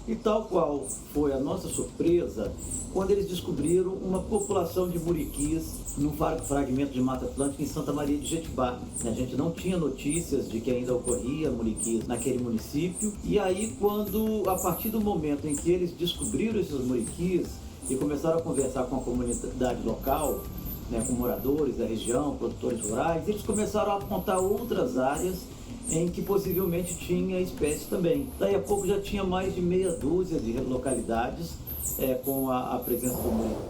E tal qual foi a nossa surpresa quando eles descobriram uma população de muriquis num fragmento de Mata Atlântica em Santa Maria de Jetibá. A gente não tinha notícias de que ainda ocorria muriquis naquele município. E aí, a partir do momento em que eles descobriram esses muriquis e começaram a conversar com a comunidade local, com moradores da região, produtores rurais, eles começaram a apontar outras áreas em que possivelmente tinha espécie também. Daí a pouco já tinha mais de meia dúzia de localidades com a presença do muriqui.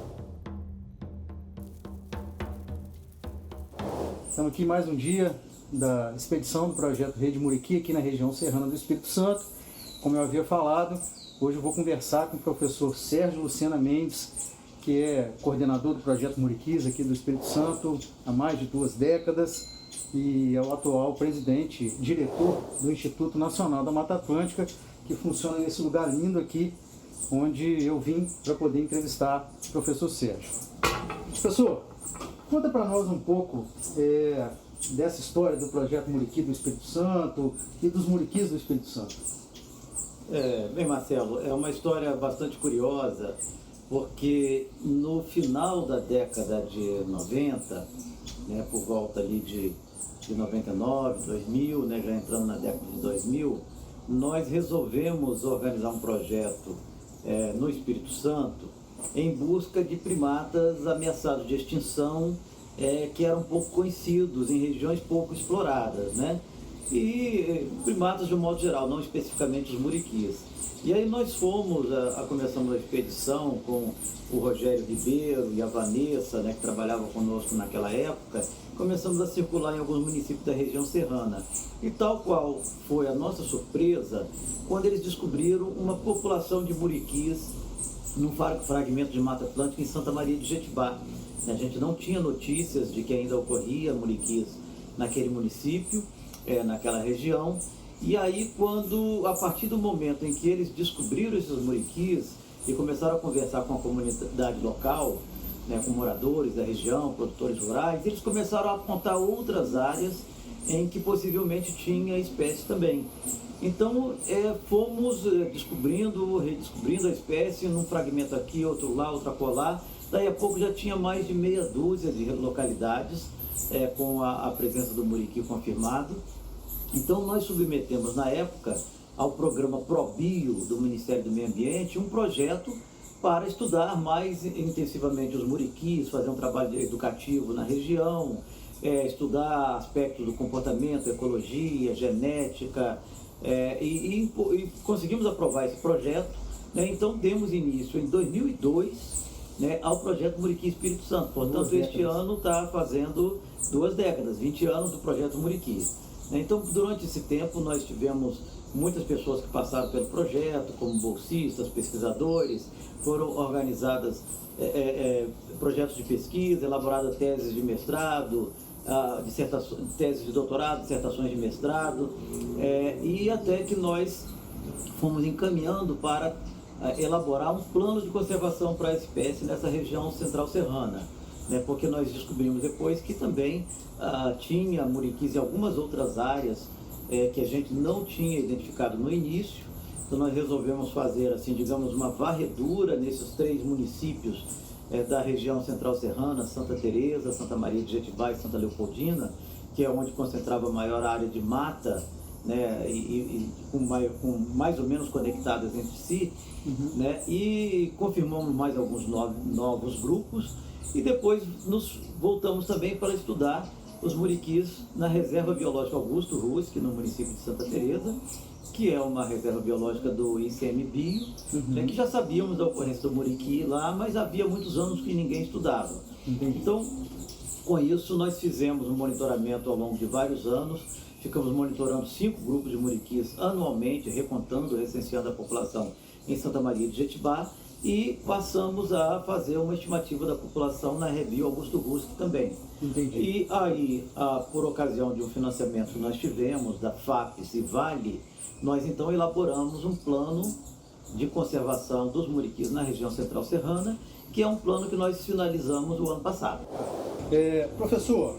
Estamos aqui mais um dia da expedição do projeto Rede Muriqui aqui na região serrana do Espírito Santo. Como eu havia falado, hoje eu vou conversar com o professor Sérgio Lucena Mendes, que é coordenador do projeto Muriquis aqui do Espírito Santo há mais de 2 décadas e é o atual presidente, diretor do Instituto Nacional da Mata Atlântica, que funciona nesse lugar lindo aqui, onde eu vim para poder entrevistar o professor Sérgio. Professor, conta para nós um pouco dessa história do projeto Muriqui do Espírito Santo e dos muriquis do Espírito Santo. Bem, Marcelo, é uma história bastante curiosa, porque no final da década de 90, por volta ali de 99, 2000, já entrando na década de 2000, nós resolvemos organizar um projeto no Espírito Santo em busca de primatas ameaçados de extinção, que eram pouco conhecidos, em regiões pouco exploradas, e primatas de um modo geral, não especificamente os muriquis. E aí nós começamos a expedição com o Rogério Ribeiro e a Vanessa, que trabalhavam conosco naquela época, começamos a circular em alguns municípios da região serrana. E tal qual foi a nossa surpresa quando eles descobriram uma população de muriquis num fragmento de Mata Atlântica em Santa Maria de Jetibá. A gente não tinha notícias de que ainda ocorria muriquis naquele município, naquela região. E aí, a partir do momento em que eles descobriram esses muriquis e começaram a conversar com a comunidade local, com moradores da região, produtores rurais, eles começaram a apontar outras áreas em que possivelmente tinha espécie também. Então, fomos redescobrindo a espécie num fragmento aqui, outro lá, outro acolá. Daí a pouco já tinha mais de meia dúzia de localidades com a presença do muriqui confirmado. Então nós submetemos na época ao programa ProBio do Ministério do Meio Ambiente um projeto para estudar mais intensivamente os muriquis, fazer um trabalho educativo na região, estudar aspectos do comportamento, ecologia, genética, e conseguimos aprovar esse projeto. Então demos início em 2002 ao projeto Muriqui Espírito Santo. Portanto, este ano está fazendo 2 décadas, 20 anos do projeto Muriqui. Então, durante esse tempo, nós tivemos muitas pessoas que passaram pelo projeto, como bolsistas, pesquisadores, foram organizadas projetos de pesquisa, elaboradas teses de mestrado, teses de doutorado, dissertações de mestrado, e até que nós fomos encaminhando para elaborar um plano de conservação para a espécie nessa região central serrana. Porque nós descobrimos depois que também tinha muriquis em algumas outras áreas que a gente não tinha identificado no início. Então nós resolvemos fazer, assim, digamos, uma varredura nesses 3 municípios da região central serrana, Santa Teresa, Santa Maria de Jetibá e Santa Leopoldina, que é onde concentrava a maior área de mata, e com mais ou menos conectadas entre si, e confirmamos mais alguns novos grupos. E depois nos voltamos também para estudar os muriquis na Reserva Biológica Augusto Rusk, no município de Santa Teresa, que é uma reserva biológica do ICMBio, que já sabíamos da ocorrência do muriqui lá, mas havia muitos anos que ninguém estudava. Então, com isso, nós fizemos um monitoramento ao longo de vários anos, ficamos monitorando 5 grupos de muriquis anualmente, recontando, recenseando a população em Santa Maria de Jetibá, e passamos a fazer uma estimativa da população na Rebio Augusto Rusk também. E aí, por ocasião de um financiamento que nós tivemos da FAPES e Vale, nós então elaboramos um plano de conservação dos muriquis na região central serrana, que é um plano que nós finalizamos o ano passado. Professor,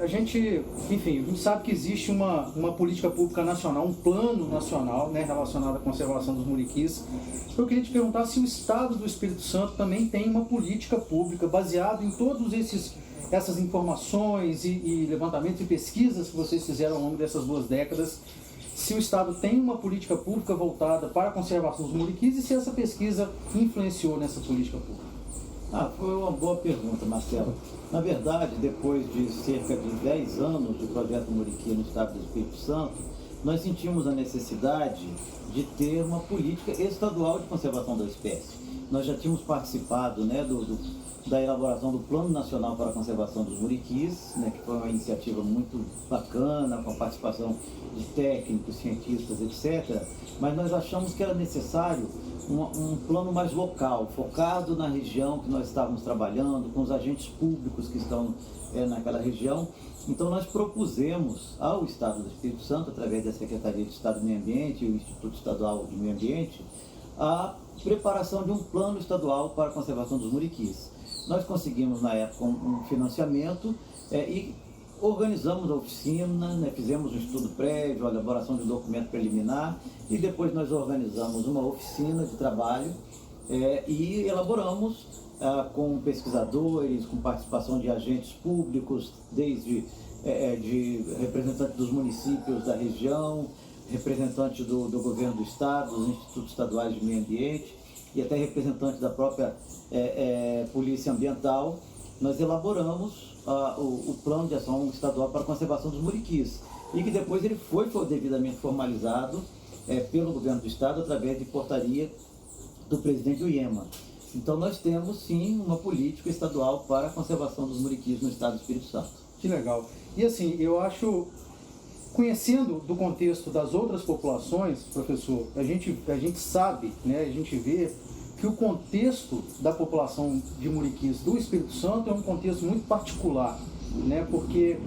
a gente sabe que existe uma política pública nacional, um plano nacional, né, relacionado à conservação dos muriquis. Eu queria te perguntar se o Estado do Espírito Santo também tem uma política pública baseada em todos essas informações e levantamentos e pesquisas que vocês fizeram ao longo dessas 2 décadas, se o Estado tem uma política pública voltada para a conservação dos muriquis e se essa pesquisa influenciou nessa política pública. Foi uma boa pergunta, Marcelo. Na verdade, depois de cerca de 10 anos de projeto Muriqui no estado do Espírito Santo, nós sentimos a necessidade de ter uma política estadual de conservação da espécie. Nós já tínhamos participado, né, da elaboração do Plano Nacional para a Conservação dos Muriquis, né, que foi uma iniciativa muito bacana, com a participação de técnicos, cientistas, etc. Mas nós achamos que era necessário um plano mais local, focado na região que nós estávamos trabalhando, com os agentes públicos que estão naquela região. Então nós propusemos ao Estado do Espírito Santo, através da Secretaria de Estado do Meio Ambiente e o Instituto Estadual de Meio Ambiente, a preparação de um plano estadual para a conservação dos muriquis. Nós conseguimos, na época, um financiamento e organizamos a oficina, né, fizemos um estudo prévio, a elaboração de um documento preliminar e depois nós organizamos uma oficina de trabalho e elaboramos com pesquisadores, com participação de agentes públicos, desde de representantes dos municípios da região, representantes do governo do estado, dos institutos estaduais de meio ambiente e até representantes da própria polícia ambiental. Nós elaboramos o plano de ação estadual para a conservação dos muriquis e que depois ele foi devidamente formalizado pelo governo do estado através de portaria do presidente Uema. Então nós temos sim uma política estadual para a conservação dos muriquis no estado do Espírito Santo. Que legal. E assim, eu acho, conhecendo do contexto das outras populações, professor, a gente sabe, né, a gente vê que o contexto da população de muriquis do Espírito Santo é um contexto muito particular, né, porque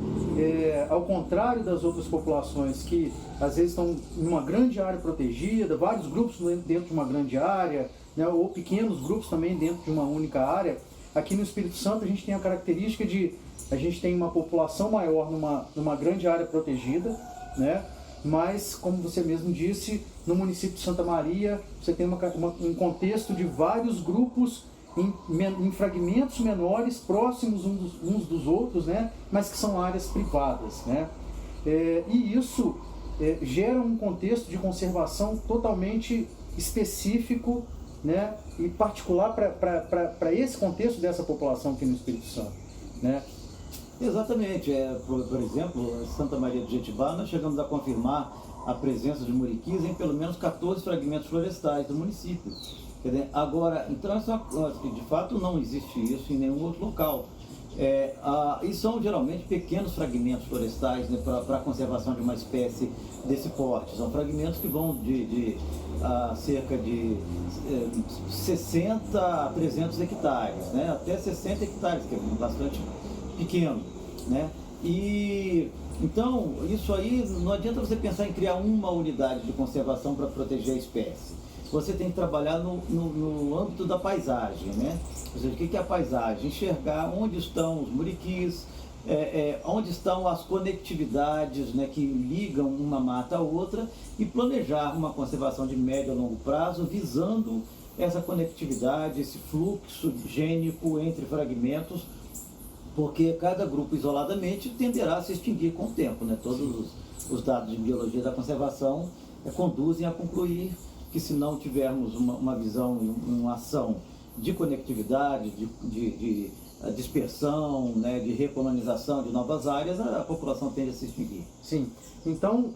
ao contrário das outras populações que às vezes estão em uma grande área protegida, vários grupos dentro de uma grande área, né, ou pequenos grupos também dentro de uma única área, aqui no Espírito Santo a gente tem a característica de a gente tem uma população maior numa grande área protegida, né? Mas, como você mesmo disse, no município de Santa Maria, você tem um contexto de vários grupos em fragmentos menores, próximos uns dos outros, né? Mas que são áreas privadas, né? E isso gera um contexto de conservação totalmente específico, né? E particular para esse contexto dessa população aqui no Espírito Santo, né? Exatamente. Por exemplo, em Santa Maria de Jetibá, nós chegamos a confirmar a presença de muriquis em pelo menos 14 fragmentos florestais do município. Quer dizer, agora, então, de fato não existe isso em nenhum outro local. E são geralmente pequenos fragmentos florestais, né, para a conservação de uma espécie desse porte. São fragmentos que vão de cerca de 60 a 300 hectares, né, até 60 hectares, que é bastante pequeno, né? E então isso aí não adianta você pensar em criar uma unidade de conservação para proteger a espécie. Você tem que trabalhar no âmbito da paisagem, né? Ou seja, o que é a paisagem? Enxergar onde estão os muriquis, onde estão as conectividades, né, que ligam uma mata à outra e planejar uma conservação de médio a longo prazo visando essa conectividade, esse fluxo gênico entre fragmentos, porque cada grupo isoladamente tenderá a se extinguir com o tempo, né? Todos os dados de biologia da conservação conduzem a concluir que se não tivermos uma visão, uma ação de conectividade, de dispersão, né, de recolonização de novas áreas, a população tende a se extinguir. Sim. Então,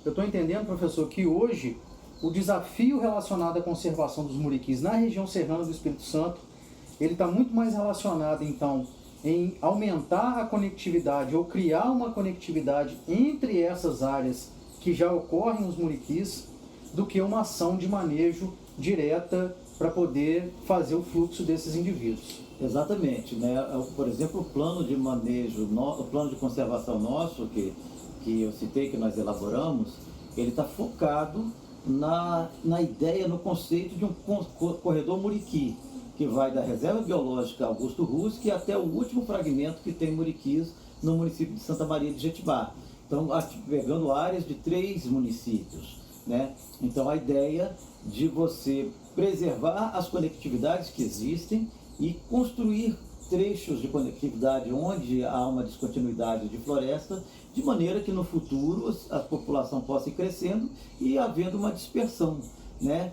eu estou entendendo, professor, que hoje o desafio relacionado à conservação dos muriquis na região serrana do Espírito Santo, ele está muito mais relacionado, então, em aumentar a conectividade ou criar uma conectividade entre essas áreas que já ocorrem os muriquis, do que uma ação de manejo direta para poder fazer o fluxo desses indivíduos. Exatamente, né? Por exemplo, o plano de manejo, o plano de conservação nosso, que eu citei, que nós elaboramos, ele está focado na ideia, no conceito de um corredor muriqui, que vai da Reserva Biológica Augusto Rusque até o último fragmento que tem muriquis no município de Santa Maria de Jetibá. Então, pegando áreas de 3 municípios, né? Então, a ideia de você preservar as conectividades que existem e construir trechos de conectividade onde há uma descontinuidade de floresta, de maneira que no futuro a população possa ir crescendo e havendo uma dispersão, né?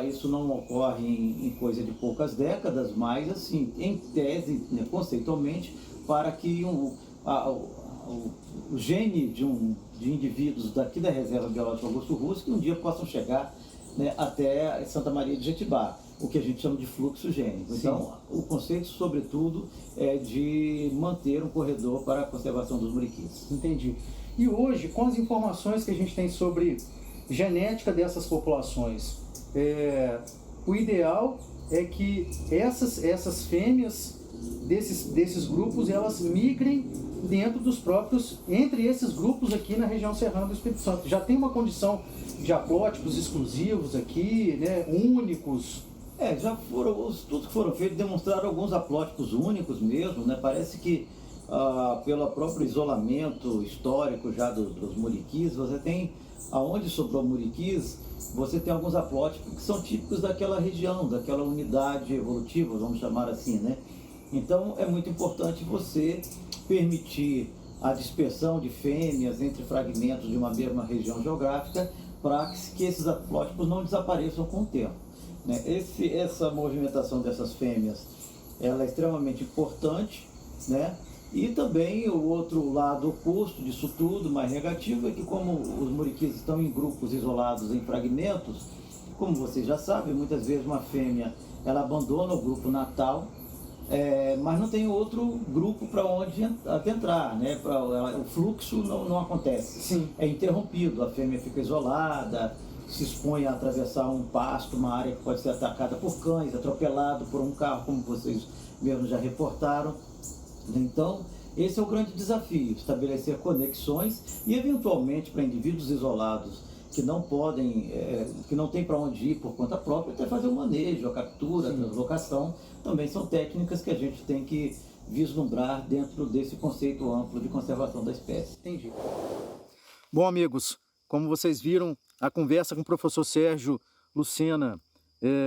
Isso não ocorre em coisa de poucas décadas, mas assim, em tese, né, conceitualmente, para que o gene de indivíduos daqui da Reserva Biológica Augusto Russo que um dia possam chegar, né, até Santa Maria de Jetibá, o que a gente chama de fluxo gênico. Então, o conceito, sobretudo, é de manter um corredor para a conservação dos muriquis. Entendi. E hoje, com as informações que a gente tem sobre genética dessas populações, o ideal é que essas fêmeas desses grupos, elas migrem dentro dos próprios, entre esses grupos aqui na região serrana do Espírito Santo. Já tem uma condição de haplótipos exclusivos aqui, né, únicos? Os estudos que foram feitos demonstraram alguns haplótipos únicos mesmo, né? Parece que pelo próprio isolamento histórico já dos muriquis, você tem, aonde sobrou muriquis, você tem alguns haplótipos que são típicos daquela região, daquela unidade evolutiva, vamos chamar assim, né? Então é muito importante você permitir a dispersão de fêmeas entre fragmentos de uma mesma região geográfica para que esses haplótipos não desapareçam com o tempo, né? Essa movimentação dessas fêmeas, ela é extremamente importante, né? E também o outro lado oposto disso tudo, mais negativo, é que como os muriquis estão em grupos isolados, em fragmentos, como vocês já sabem, muitas vezes uma fêmea ela abandona o grupo natal, mas não tem outro grupo para onde adentrar, né? O fluxo não acontece. Sim. É interrompido, a fêmea fica isolada, se expõe a atravessar um pasto, uma área que pode ser atacada por cães, atropelado por um carro, como vocês mesmos já reportaram. Então, esse é o grande desafio, estabelecer conexões e, eventualmente, para indivíduos isolados que não podem, que não tem para onde ir por conta própria, até fazer o manejo, a captura, a translocação, também são técnicas que a gente tem que vislumbrar dentro desse conceito amplo de conservação da espécie. Entendi. Bom, amigos, como vocês viram, a conversa com o professor Sérgio Lucena,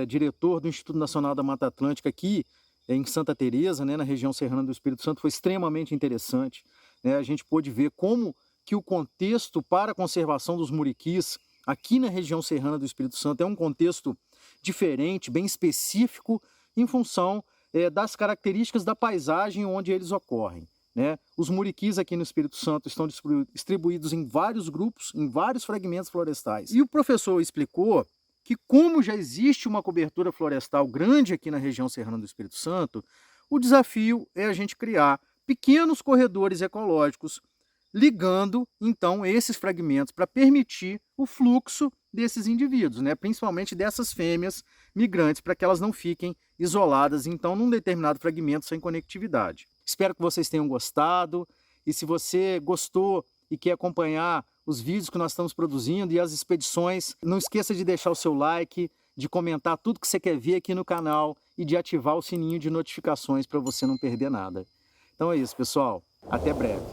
diretor do Instituto Nacional da Mata Atlântica aqui em Santa Teresa, né, na região serrana do Espírito Santo, foi extremamente interessante, né? A gente pôde ver como que o contexto para a conservação dos muriquis aqui na região serrana do Espírito Santo é um contexto diferente, bem específico, em função das características da paisagem onde eles ocorrem, né? Os muriquis aqui no Espírito Santo estão distribuídos em vários grupos, em vários fragmentos florestais. E o professor explicou que, como já existe uma cobertura florestal grande aqui na região serrana do Espírito Santo, o desafio é a gente criar pequenos corredores ecológicos ligando, então, esses fragmentos para permitir o fluxo desses indivíduos, né? Principalmente dessas fêmeas migrantes, para que elas não fiquem isoladas, então, num determinado fragmento sem conectividade. Espero que vocês tenham gostado, e se você gostou e quer acompanhar os vídeos que nós estamos produzindo e as expedições, não esqueça de deixar o seu like, de comentar tudo que você quer ver aqui no canal e de ativar o sininho de notificações para você não perder nada. Então é isso, pessoal. Até breve.